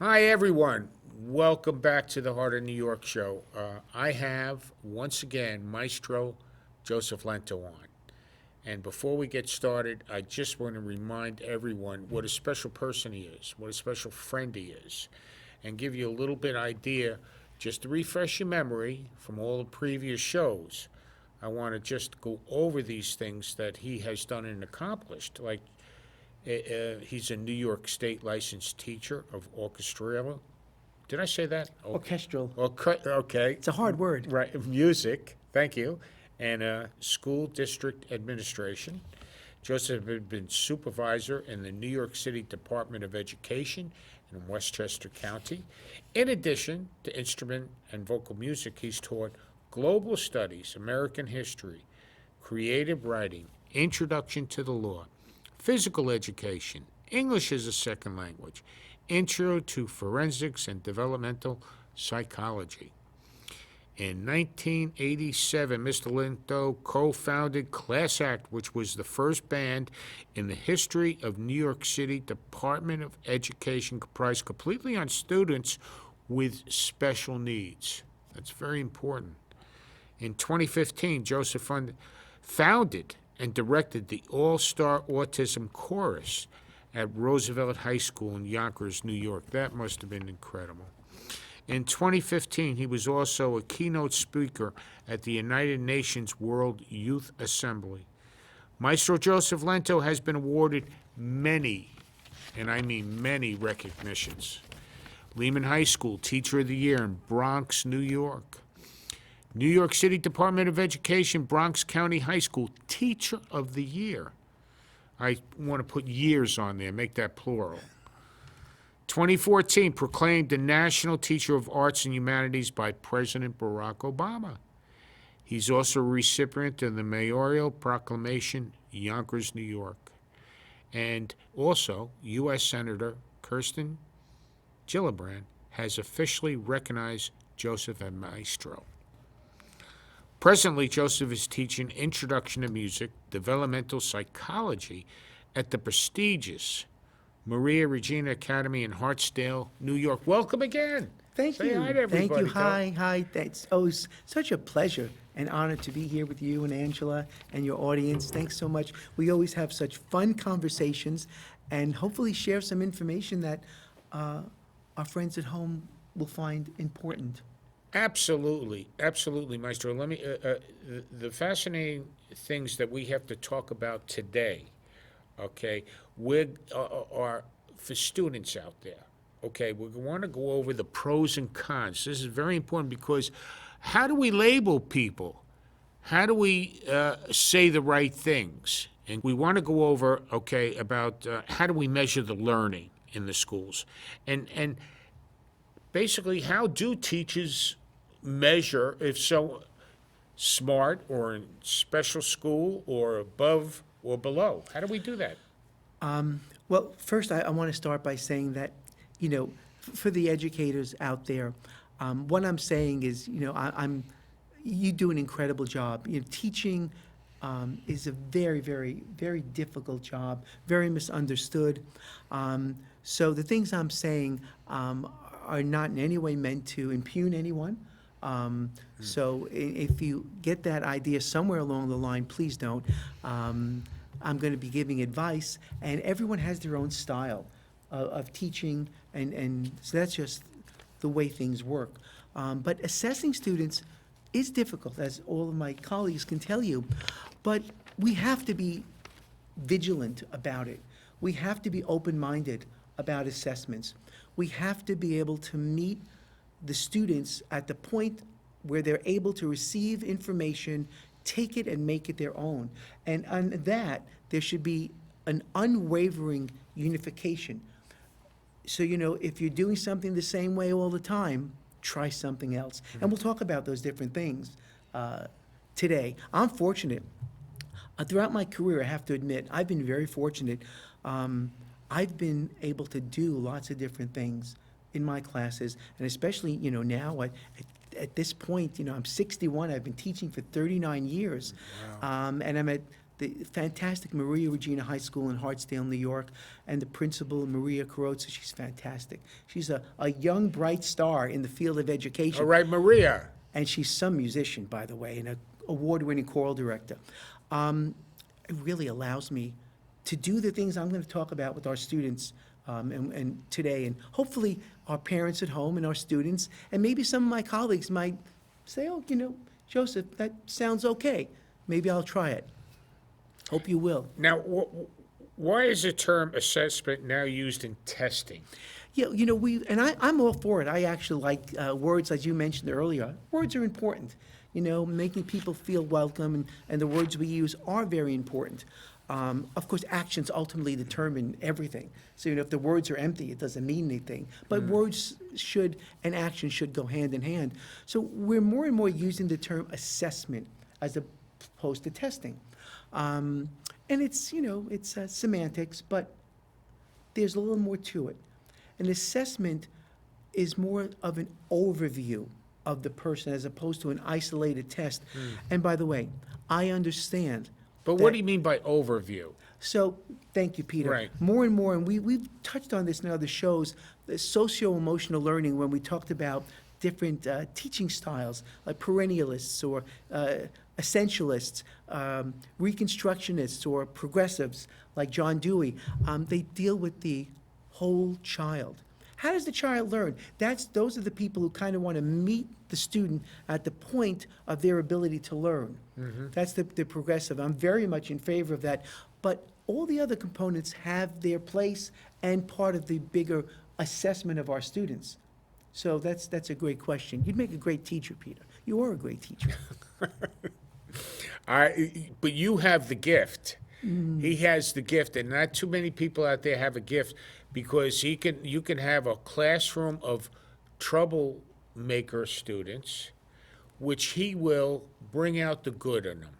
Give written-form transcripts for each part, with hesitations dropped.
Hi, everyone. Welcome back to the Heart of New York show. I have, once again, Maestro Joseph Lento on. And before we get started, I just want to remind everyone what a special person he is, what a special friend he is, and give you a little bit idea, just to refresh your memory from all the previous shows. I want to just go over these things that he has done and accomplished, like he's a New York State licensed teacher of orchestral. Did I say that? Orchestral. Okay. It's a hard word. Right. Music. Thank you. And school district administration. Joseph had been supervisor in the New York City Department of Education in Westchester County. In addition to instrument and vocal music, he's taught global studies, American history, creative writing, introduction to the law, physical education, English as a second language, intro to forensics and developmental psychology. In 1987, Mr. Lento co-founded Class Act, which was the first band in the history of New York City Department of Education comprised completely on students with special needs. That's very important. In 2015, Joseph founded and directed the All-Star Autism Chorus at Roosevelt High School in Yonkers, New York. That must have been incredible. In 2015, he was also a keynote speaker at the United Nations World Youth Assembly. Maestro Joseph Lento has been awarded many, and I mean many, recognitions. Lehman High School Teacher of the Year in Bronx, New York. New York City Department of Education, Bronx County High School Teacher of the Year. I want to put years on there, make that plural. 2014, proclaimed the National Teacher of Arts and Humanities by President Barack Obama. He's also a recipient of the Mayoral Proclamation, Yonkers, New York. And also, U.S. Senator Kirsten Gillibrand has officially recognized Joseph as Maestro. Presently, Joseph is teaching Introduction to Music, Developmental Psychology at the prestigious Maria Regina Academy in Hartsdale, New York. Welcome again. Thank Say you. hi to everybody. Thank you. Hi. It's always such a pleasure and honor to be here with you and Angela and your audience. Thanks so much. We always have such fun conversations and hopefully share some information that our friends at home will find important. Absolutely, Maestro. Let me. The fascinating things that we have to talk about today, okay, are for students out there. Okay, we want to go over the pros and cons. This is very important because how do we label people? How do we say the right things? And we want to go over, okay, about how do we measure the learning in the schools, and basically how do teachers measure if so smart or in special school or above or below? How do we do that? Well, first, I want to start by saying that, for the educators out there, what I'm saying is, you do an incredible job. Teaching is a very, very, very difficult job, very misunderstood. So the things I'm saying are not in any way meant to impugn anyone. So if you get that idea somewhere along the line, please don't. I'm going to be giving advice, and everyone has their own style of teaching, and so that's just the way things work. But assessing students is difficult, as all of my colleagues can tell you, but we have to be vigilant about it. We have to be open-minded about assessments. We have to be able to meet the students at the point where they're able to receive information, take it and make it their own. And on that, there should be an unwavering unification. So, if you're doing something the same way all the time, try something else. And we'll talk about those different things today. I'm fortunate. Throughout my career, I have to admit, I've been very fortunate. I've been able to do lots of different things in my classes, and especially, now at this point, I'm 61. I've been teaching for 39 years, and I'm at the fantastic Maria Regina High School in Hartsdale, New York, and the principal, Maria Carrozza. She's fantastic. She's a young, bright star in the field of education. All right, Maria. And she's some musician, by the way, and an award-winning choral director. It really allows me to do the things I'm going to talk about with our students and today, and hopefully our parents at home and our students, and maybe some of my colleagues might say, oh, Joseph, that sounds okay. Maybe I'll try it. Hope you will. Now, why is the term assessment now used in testing? Yeah, I'm all for it. I actually like words, as you mentioned earlier. Words are important. Making people feel welcome, and the words we use are very important. Of course, actions ultimately determine everything. So, if the words are empty, it doesn't mean anything. But words and action should go hand in hand. So we're more and more using the term assessment as opposed to testing. And it's semantics, but there's a little more to it. An assessment is more of an overview of the person as opposed to an isolated test. And by the way, I understand. But what do you mean by overview? So, thank you, Peter. Right. More and more, and we've touched on this in other shows, the socio-emotional learning, when we talked about different teaching styles, like perennialists or essentialists, reconstructionists or progressives, like John Dewey. They deal with the whole child. How does the child learn? Those are the people who kind of want to meet the student at the point of their ability to learn. That's the progressive. I'm very much in favor of that. But all the other components have their place and part of the bigger assessment of our students. So that's a great question. You'd make a great teacher, Peter. You are a great teacher. But you have the gift. He has the gift, and not too many people out there have a gift, because you can have a classroom of troublemaker students, which he will bring out the good in them.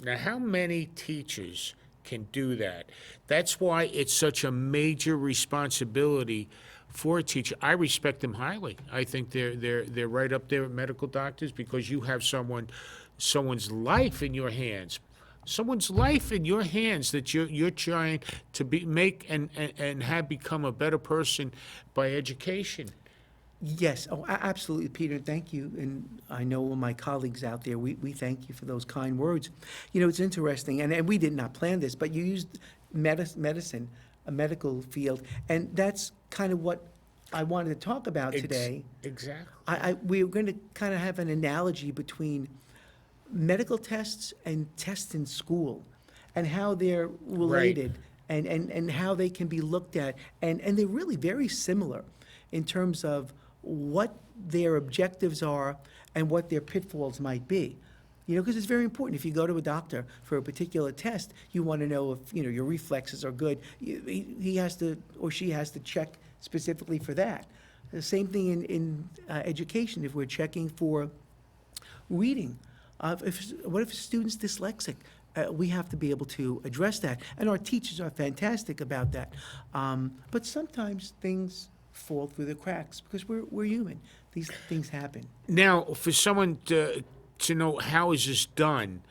Now, how many teachers can do that? That's why it's such a major responsibility for a teacher. I respect them highly. I think they're right up there with medical doctors, because you have someone's life in your hands. Someone's life in your hands that you're trying to make and have become a better person by education. Yes, absolutely, Peter, thank you. And I know all my colleagues out there, we thank you for those kind words. It's interesting, and we did not plan this, but you used medicine, a medical field, and that's kind of what I wanted to talk about today. Exactly. We're going to kind of have an analogy between medical tests and tests in school, and how they're related, and how they can be looked at. And they're really very similar in terms of what their objectives are and what their pitfalls might be. Because it's very important. If you go to a doctor for a particular test, you want to know if, your reflexes are good. He has to, or she has to check specifically for that. The same thing in education. If we're checking for reading, what if a student's dyslexic? We have to be able to address that. And our teachers are fantastic about that. But sometimes things fall through the cracks, because we're human. These things happen. Now, for someone to know how is this done,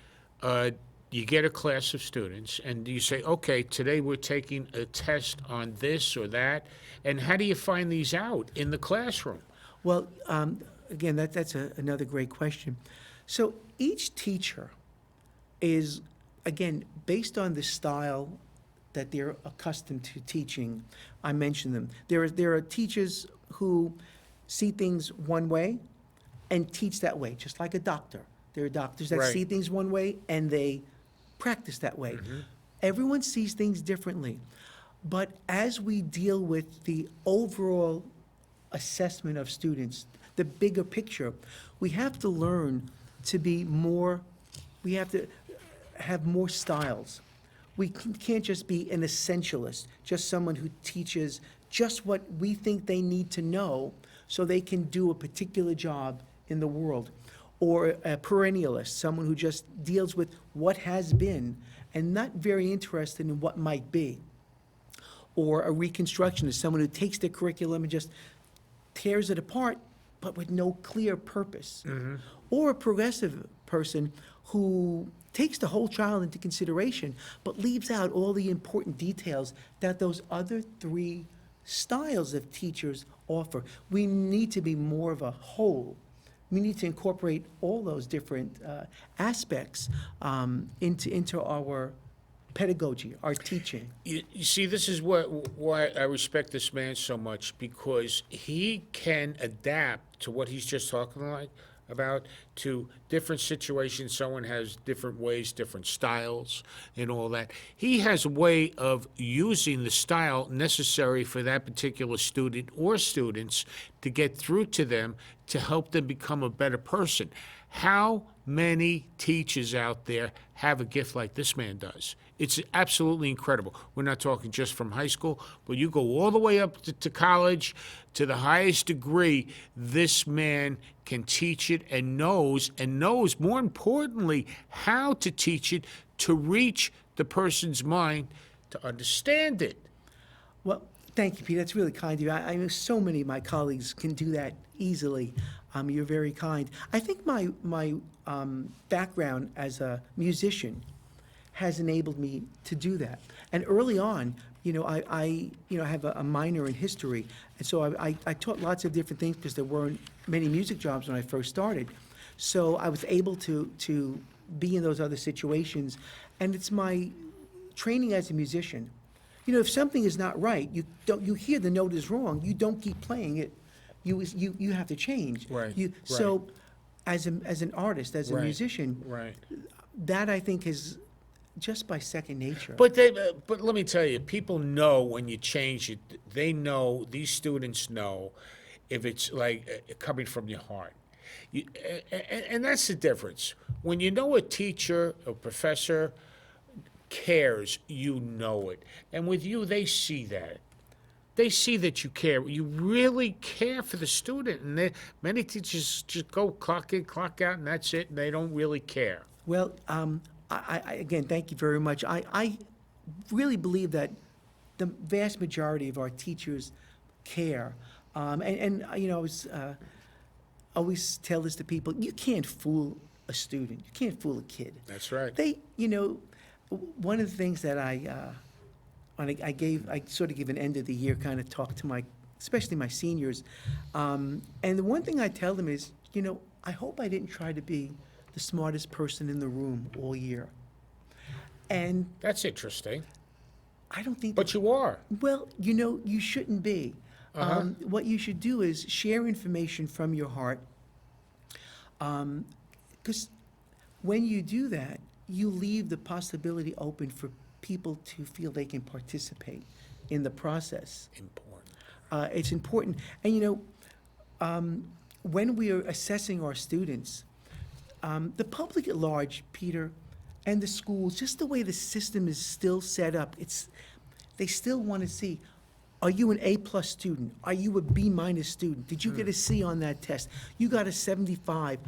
you get a class of students, and you say, okay, today we're taking a test on this or that. And how do you find these out in the classroom? Well, again, that's another great question. So each teacher is, again, based on the style that they're accustomed to teaching. I mentioned them. There are teachers who see things one way and teach that way, just like a doctor. There are doctors that see things one way and they practice that way. Everyone sees things differently. But as we deal with the overall assessment of students, the bigger picture, we have to learn to be more, we have to have more styles. We can't just be an essentialist, just someone who teaches just what we think they need to know so they can do a particular job in the world. Or a perennialist, someone who just deals with what has been and not very interested in what might be. Or a reconstructionist, someone who takes the curriculum and just tears it apart, but with no clear purpose. Or a progressive person who takes the whole child into consideration, but leaves out all the important details that those other three styles of teachers offer. We need to be more of a whole. We need to incorporate all those different aspects into our pedagogy, our teaching. You see, this is why I respect this man so much, because he can adapt to what he's just talking about to different situations. Someone has different ways, different styles, and all that. He has a way of using the style necessary for that particular student or students to get through to them to help them become a better person. How many teachers out there have a gift like this man does? It's absolutely incredible. We're not talking just from high school, but you go all the way up to college, to the highest degree. This man can teach it and knows, more importantly, how to teach it to reach the person's mind to understand it. Well, thank you, Pete. That's really kind of you. I know so many of my colleagues can do that easily. You're very kind. I think my background as a musician has enabled me to do that. And early on, I have a minor in history, and so I taught lots of different things because there weren't many music jobs when I first started. So I was able to be in those other situations, and it's my training as a musician. If something is not right, you hear the note is wrong, you don't keep playing it. You have to change. Right, So, as an artist, as a Right, musician, right. that I think is just by second nature. But let me tell you, people know when you change it. They know, these students know, if it's like coming from your heart. And that's the difference. When you know a teacher, a professor cares, you know it. And with you, they see that. They see that you care. You really care for the student. And many teachers just go clock in, clock out, and that's it. And they don't really care. Well, again, thank you very much. I really believe that the vast majority of our teachers care. I always tell this to people, you can't fool a student. You can't fool a kid. That's right. One of the things that I sort of give an end of the year kind of talk to especially my seniors. And the one thing I tell them is, I hope I didn't try to be the smartest person in the room all year. And That's interesting. I don't think. But you are. Well, you shouldn't be. What you should do is share information from your heart. Because when you do that, you leave the possibility open for people to feel they can participate in the process. Important. It's important. And, when we are assessing our students, the public at large, Peter, and the schools, just the way the system is still set up, they still want to see, are you an A+ student? Are you a B- student? Did you get a C on that test? You got a 75.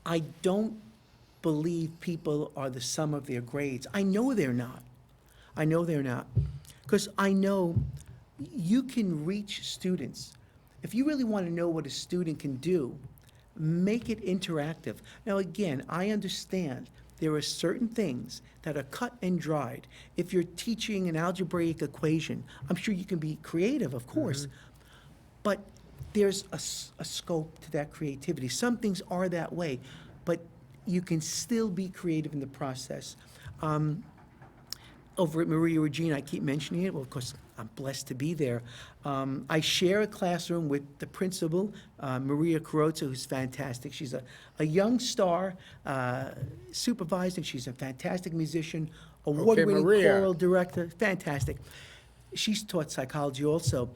I don't believe people are the sum of their grades. I know they're not. Because I know you can reach students. If you really want to know what a student can do, make it interactive. Now, again, I understand there are certain things that are cut and dried. If you're teaching an algebraic equation, I'm sure you can be creative, of course, but there's a scope to that creativity. Some things are that way, but you can still be creative in the process. Over at Maria Regina, I keep mentioning it, well, of course, I'm blessed to be there. I share a classroom with the principal, Maria Carrozza, who's fantastic. She's a young star, supervising. She's a fantastic musician, award-winning Maria. choral director, fantastic. She's taught psychology also.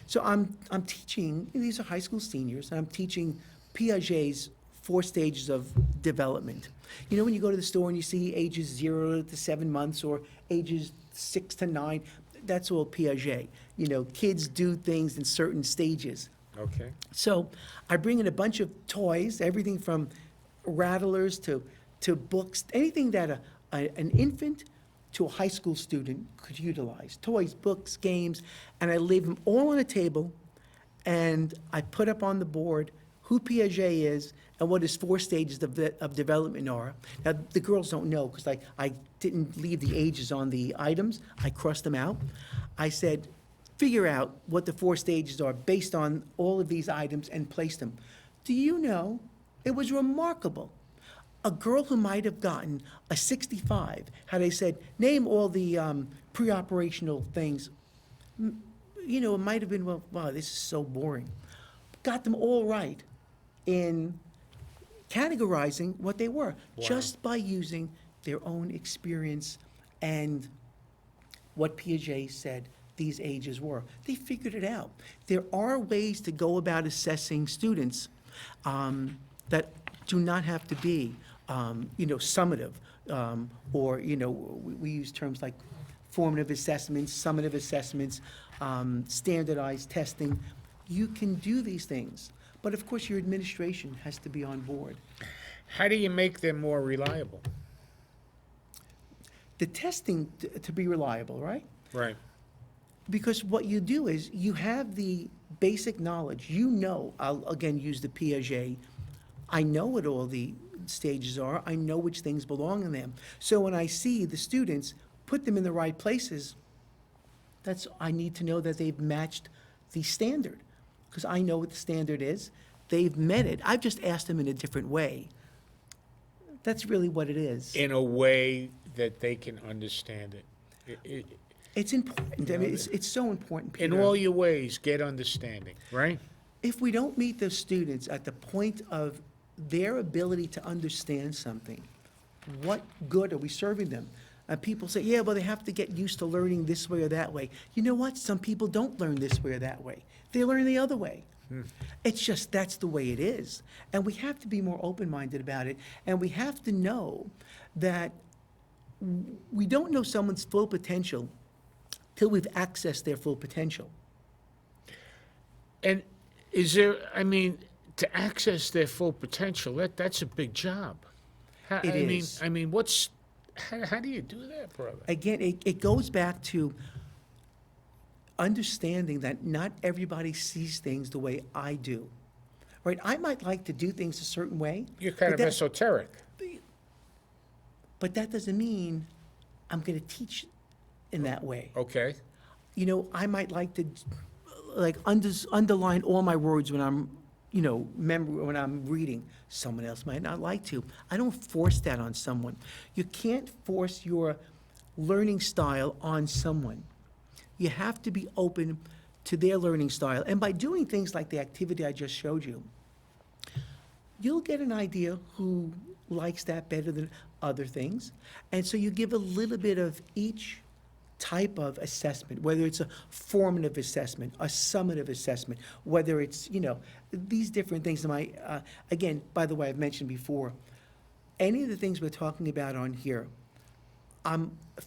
So I'm teaching, these are high school seniors, and I'm teaching Piaget's 4 stages of development. When you go to the store and you see ages 0 to 7 months or ages 6 to 9, that's all Piaget. Kids do things in certain stages. Okay. So I bring in a bunch of toys, everything from rattlers to books, anything that an infant to a high school student could utilize. Toys, books, games, and I leave them all on a table, and I put up on the board who Piaget is and what his 4 stages of development are. Now, the girls don't know because I didn't leave the ages on the items. I crossed them out. I said, figure out what the 4 stages are based on all of these items and place them. Do you know, it was remarkable. A girl who might have gotten a 65, had I said, name all the pre-operational things, you know, it might have been, well, wow, this is so boring. Got them all right in categorizing what they were, Wow. just by using their own experience and what Piaget said these ages were. They figured it out. There are ways to go about assessing students that do not have to be, you know, summative, or, you know, we use terms like formative assessments, summative assessments, standardized testing. You can do these things, but of course your administration has to be on board. How do you make them more reliable? The testing to be reliable, right? Right. Because what you do is you have the basic knowledge. You know, I'll again use the Piaget. I know what all the stages are. I know which things belong in them. So when I see the students put them in the right places, I need to know that they've matched the standard, because I know what the standard is. They've met it. I've just asked them in a different way. That's really what it is. In a way that they can understand it. It's important. I mean, it's so important, In Peter. all your ways, get understanding, right? If we don't meet those students at the point of their ability to understand something, what good are we serving them? People say, yeah, well, they have to get used to learning this way or that way. You know what? Some people don't learn this way or that way. They learn the other way. It's just, that's the way it is. And we have to be more open-minded about it. And we have to know that we don't know someone's full potential till we've accessed their full potential. And is there, I mean, to access their full potential, that's a big job. It is. I mean, how do you do that, brother? Again, it goes back to understanding that not everybody sees things the way I do, right? I might like to do things a certain way. You're kind but of that- esoteric. But that doesn't mean I'm going to teach in that way. Okay. You know, I might like to, like, underline all my words when I'm, you know, when I'm reading. Someone else might not like to. I don't force that on someone. You can't force your learning style on someone. You have to be open to their learning style. And by doing things like the activity I just showed you, you'll get an idea who likes that better than other things. And so you give a little bit of each type of assessment, whether it's a formative assessment, a summative assessment, whether it's, you know, these different things. Again, by the way, I've mentioned before, any of the things we're talking about on here,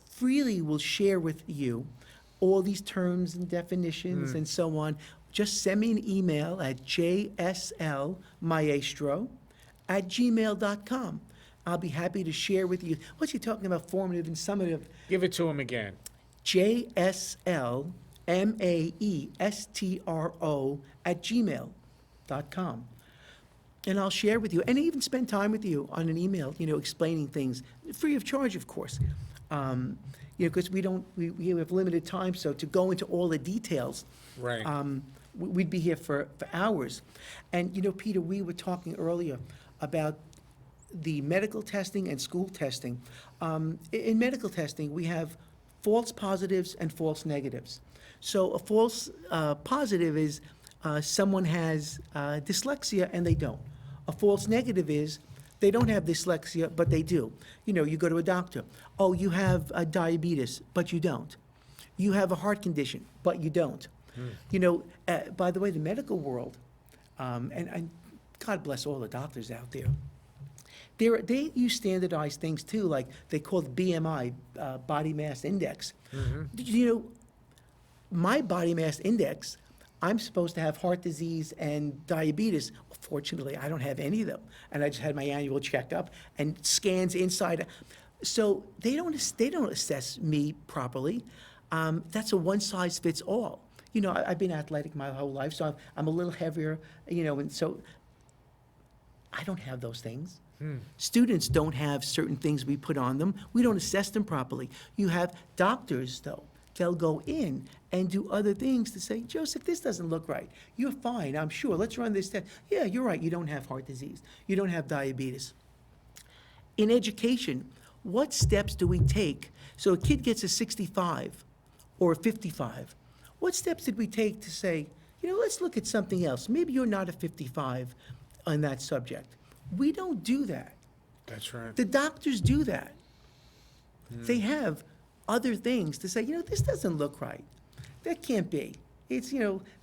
freely will share with you all these terms and definitions and so on. Just send me an email at jslmaestro@gmail.com. I'll be happy to share with you. What you're talking about, formative and summative, Give it to him again. jslmaestro@gmail.com. And I'll share with you, and even spend time with you on an email, you know, explaining things, free of charge, of course. You know, because we have limited time, so to go into all the details, Right. we'd be here for hours. And, you know, Peter, we were talking earlier about the medical testing and school testing. In medical testing, we have false positives and false negatives. So a false positive is someone has dyslexia and they don't. A false negative is they don't have dyslexia, but they do. You know, you go to a doctor. Oh, you have diabetes, but you don't. You have a heart condition, but you don't. You know, by the way, the medical world, and God bless all the doctors out there, they use standardized things too, like they call it BMI, body mass index. You know, my body mass index, I'm supposed to have heart disease and diabetes. Fortunately, I don't have any of them. And I just had my annual checkup and scans inside. So they don't assess me properly. That's a one-size-fits-all. You know, I've been athletic my whole life, so I'm a little heavier, you know, and so I don't have those things. Students don't have certain things we put on them. We don't assess them properly. You have doctors, though. They'll go in and do other things to say, Joseph, this doesn't look right. You're fine, I'm sure. Let's run this test. Yeah, you're right. You don't have heart disease. You don't have diabetes. In education, what steps do we take? So a kid gets a 65 or a 55. What steps did we take to say, let's look at something else. Maybe you're not a 55 on that subject. We don't do that. That's right. The doctors do that. They have other things to say, this doesn't look right. That can't be. It's,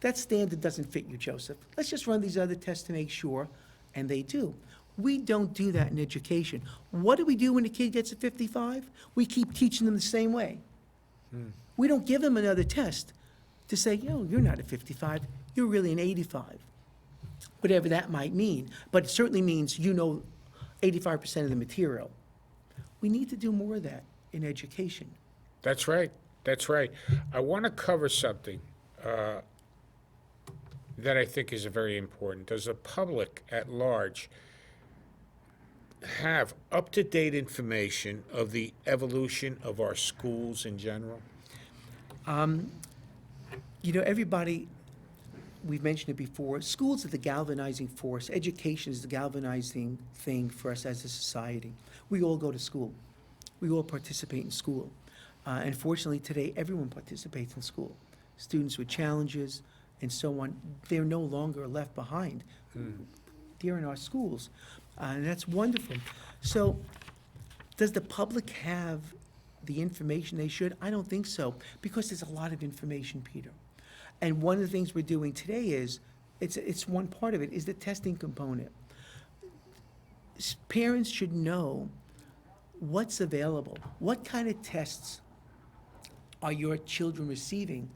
that standard doesn't fit you, Joseph. Let's just run these other tests to make sure, and they do. We don't do that in education. What do we do when a kid gets a 55? We keep teaching them the same way. We don't give them another test to say, you're not a 55, you're really an 85. Whatever that might mean. But it certainly means 85% of the material. We need to do more of that in education. That's right. That's right. I want to cover something that I think is very important. Does the public at large have up-to-date information of the evolution of our schools in general? Everybody, we've mentioned it before, schools are the galvanizing force. Education is the galvanizing thing for us as a society. We all go to school. We all participate in school. And fortunately, today, everyone participates in school. Students with challenges and so on, they're no longer left behind. They're in our schools, and that's wonderful. So does the public have the information they should? I don't think so, because there's a lot of information, Peter. And one of the things we're doing today is, it's one part of it, is the testing component. Parents should know what's available. What kind of tests are your children receiving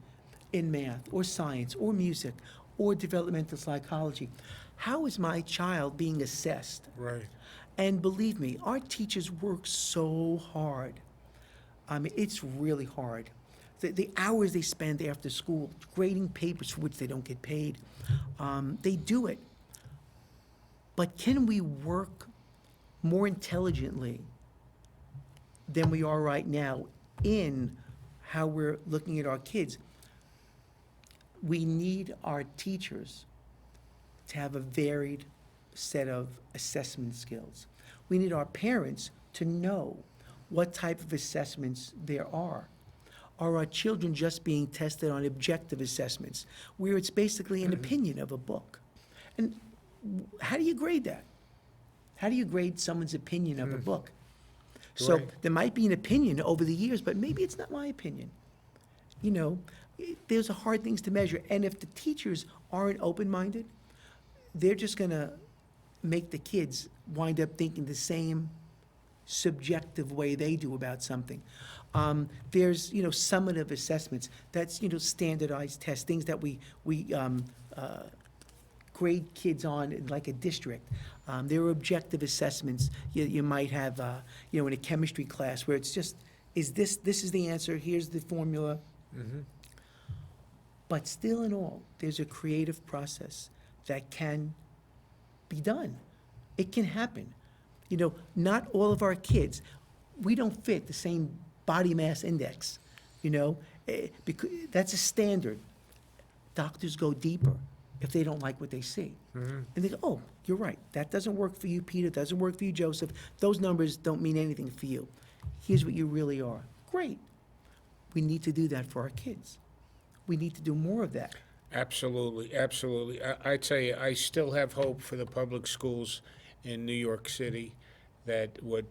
in math or science or music or developmental psychology? How is my child being assessed? Right. And believe me, our teachers work so hard. I mean, it's really hard. The hours they spend after school grading papers for which they don't get paid, they do it. But can we work more intelligently than we are right now in how we're looking at our kids? We need our teachers to have a varied set of assessment skills. We need our parents to know what type of assessments there are. Are our children just being tested on objective assessments, where it's basically an opinion of a book? And how do you grade that? How do you grade someone's opinion of a book? So Right. there might be an opinion over the years, but maybe it's not my opinion. There's hard things to measure. And if the teachers aren't open-minded, they're just going to make the kids wind up thinking the same subjective way they do about something. There's, summative assessments. That's, standardized tests, things that we grade kids on in like a district. There are objective assessments you might have, in a chemistry class where it's just, this is the answer, here's the formula. But still in all, there's a creative process that can be done. It can happen. Not all of our kids, we don't fit the same body mass index, because that's a standard. Doctors go deeper if they don't like what they see. And they go, oh, you're right. That doesn't work for you, Peter. Doesn't work for you, Joseph. Those numbers don't mean anything for you. Here's what you really are. Great. We need to do that for our kids. We need to do more of that. Absolutely, absolutely. I tell you, I still have hope for the public schools in New York City, that what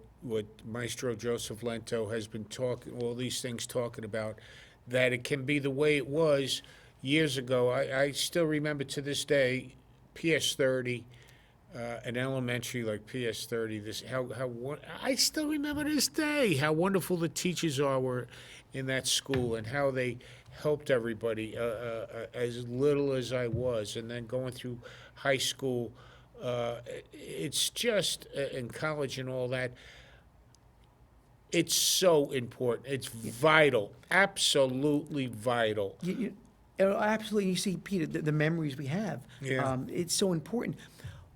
Maestro Joseph Lento has been talking, all these things talking about, that it can be the way it was years ago. I still remember to this day, PS30, an elementary like PS30. I still remember this day how wonderful the teachers were in that school, and how they helped everybody, as little as I was, and then going through high school. It's just in college and all that. It's so important. It's vital, absolutely vital. Absolutely. You see, Peter, the memories we have. Yeah. It's so important.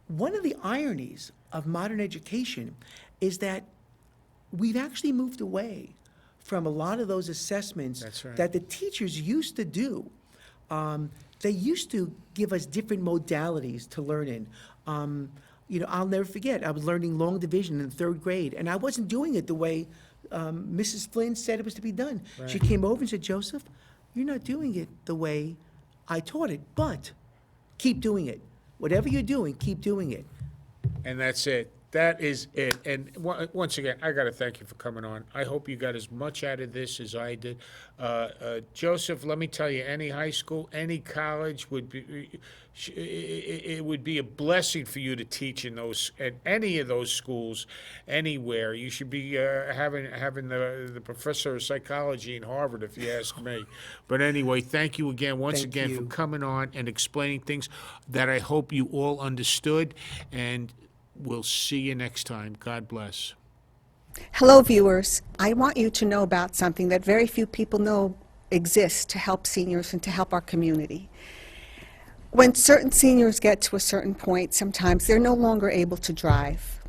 one of the ironies of modern education is that we've actually moved away from a lot of those assessments That's right. that the teachers used to do. They used to give us different modalities to learn in. I'll never forget, I was learning long division in third grade, and I wasn't doing it the way Mrs. Flynn said it was to be done. She Right. came over and said, Joseph, you're not doing it the way I taught it, but keep doing it. Whatever you're doing, keep doing it. And that's it. That is it. And once again, I got to thank you for coming on. I hope you got as much out of this as I did. Joseph, let me tell you, any high school, any college would be, it would be a blessing for you to teach in those, at any of those schools, anywhere. You should be having the professor of psychology in Harvard, if you ask me. But anyway, thank you again, once Thank again, you. for coming on and explaining things that I hope you all understood. And we'll see you next time. God bless. Hello, viewers. I want you to know about something that very few people know exists to help seniors and to help our community. When certain seniors get to a certain point, sometimes they're no longer able to drive.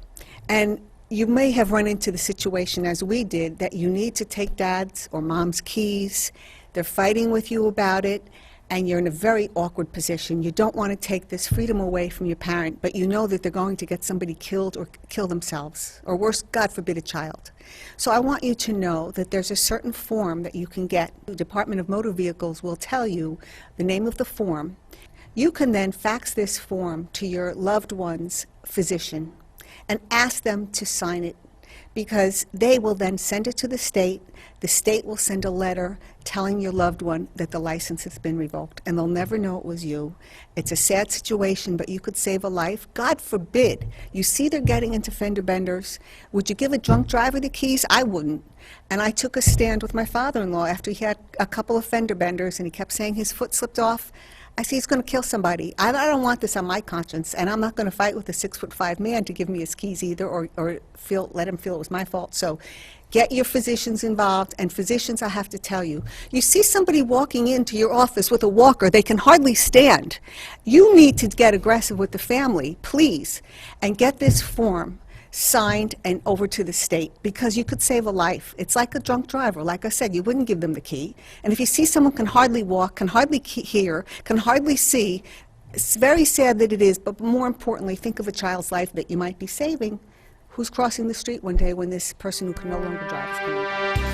And you may have run into the situation, as we did, that you need to take dad's or mom's keys. They're fighting with you about it, and you're in a very awkward position. You don't want to take this freedom away from your parent, but you know that they're going to get somebody killed or kill themselves, or worse, God forbid, a child. So I want you to know that there's a certain form that you can get. The Department of Motor Vehicles will tell you the name of the form. You can then fax this form to your loved one's physician and ask them to sign it, because they will then send it to the state. The state will send a letter telling your loved one that the license has been revoked, and they'll never know it was you. It's a sad situation, but you could save a life. God forbid. You see they're getting into fender benders. Would you give a drunk driver the keys? I wouldn't. And I took a stand with my father-in-law after he had a couple of fender benders, and he kept saying his foot slipped off. I say he's going to kill somebody. I don't want this on my conscience, and I'm not going to fight with a 6'5" man to give me his keys either, or let him feel it was my fault. So get your physicians involved, and physicians, I have to tell you, you see somebody walking into your office with a walker, they can hardly stand. You need to get aggressive with the family, please, and get this form signed and over to the state, because you could save a life. It's like a drunk driver. Like I said, you wouldn't give them the key. And if you see someone can hardly walk, can hardly hear, can hardly see, it's very sad that it is, but more importantly, think of a child's life that you might be saving who's crossing the street one day when this person who can no longer drive is coming back.